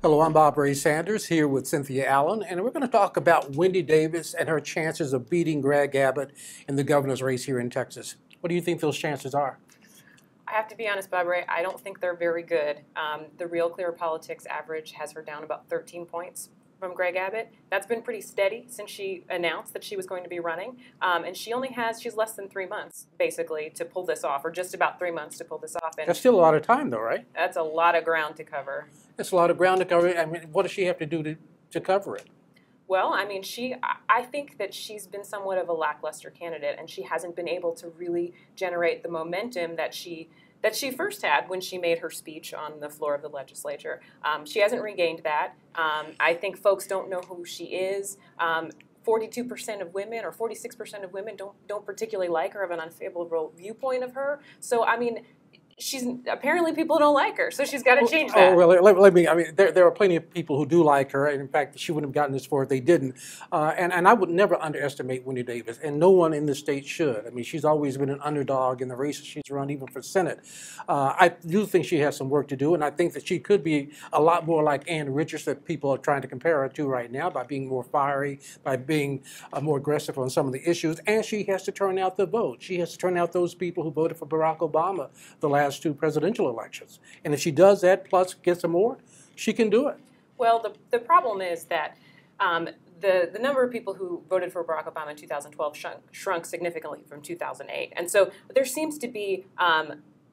Hello, I'm Bob Ray Sanders here with Cynthia Allen, and we're going to talk about Wendy Davis and her chances of beating Greg Abbott in the governor's race here in Texas. What do you think those chances are? I have to be honest, Bob Ray, I don't think they're very good. The Real Clear Politics average has her down about 13 points from Greg Abbott. That's been pretty steady since she announced that she was going to be running. And she's less than 3 months, basically, to pull this off, or just about 3 months to pull this off. And That's still a lot of time, though, right? that's a lot of ground to cover. It's a lot of ground to cover. I mean, what does she have to do to cover it? Well, I mean, I think that she's been somewhat of a lackluster candidate, and she hasn't been able to really generate the momentum that she first had when she made her speech on the floor of the legislature. She hasn't regained that. I think folks don't know who she is. 42% of women or 46% of women don't particularly like her, have an unfavorable viewpoint of her. So, I mean, apparently people don't like her, so she's got to change that. Oh, well, let me, I mean, there are plenty of people who do like her, and in fact, she wouldn't have gotten this far if they didn't. And I would never underestimate Wendy Davis, and no one in the state should. I mean, she's always been an underdog in the races she's run, even for Senate. I do think she has some work to do, and I think that she could be a lot more like Ann Richards that people are trying to compare her to right now by being more fiery, by being more aggressive on some of the issues, and she has to turn out the vote. She has to turn out those people who voted for Barack Obama the last two presidential elections. And if she does that, plus gets some more, she can do it. Well, the problem is that the number of people who voted for Barack Obama in 2012 shrunk significantly from 2008. And so there seems to be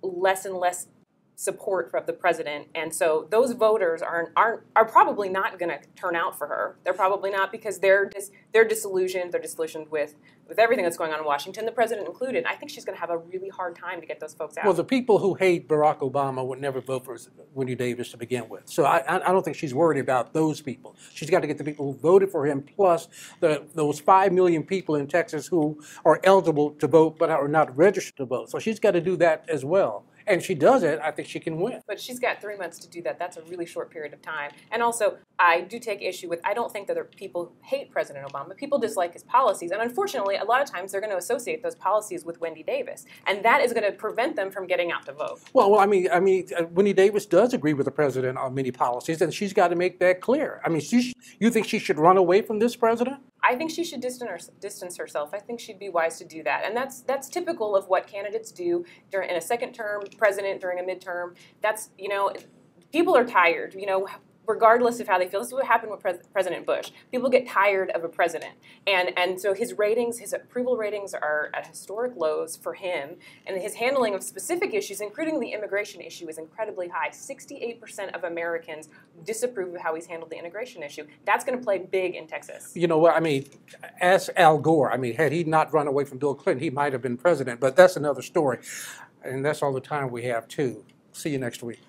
less and less support of the president, and so those voters are probably not going to turn out for her. They're probably not, because they're disillusioned. They're disillusioned with everything that's going on in Washington, the president included. I think she's going to have a really hard time to get those folks out. Well, the people who hate Barack Obama would never vote for Wendy Davis to begin with. So I don't think she's worried about those people. She's got to get the people who voted for him, plus those 5 million people in Texas who are eligible to vote but are not registered to vote. So she's got to do that as well. And if she does it, I think she can win. But she's got 3 months to do that. That's a really short period of time. And also, I do take issue with, I don't think that there are people who hate President Obama. People dislike his policies. And unfortunately, a lot of times they're going to associate those policies with Wendy Davis. And that is going to prevent them from getting out to vote. Well, I mean, Wendy Davis does agree with the president on many policies, and she's got to make that clear. I mean, you think she should run away from this president? I think she should distance herself. I think she'd be wise to do that. And that's typical of what candidates do in a second term president, during a midterm. That's, people are tired, regardless of how they feel. This is what happened with President Bush. People get tired of a president. And so his approval ratings are at historic lows for him, and his handling of specific issues, including the immigration issue, is incredibly high. 68% of Americans disapprove of how he's handled the immigration issue. That's going to play big in Texas. You know what, I mean, ask Al Gore. I mean, had he not run away from Bill Clinton, he might have been president, but that's another story. And that's all the time we have, too. See you next week.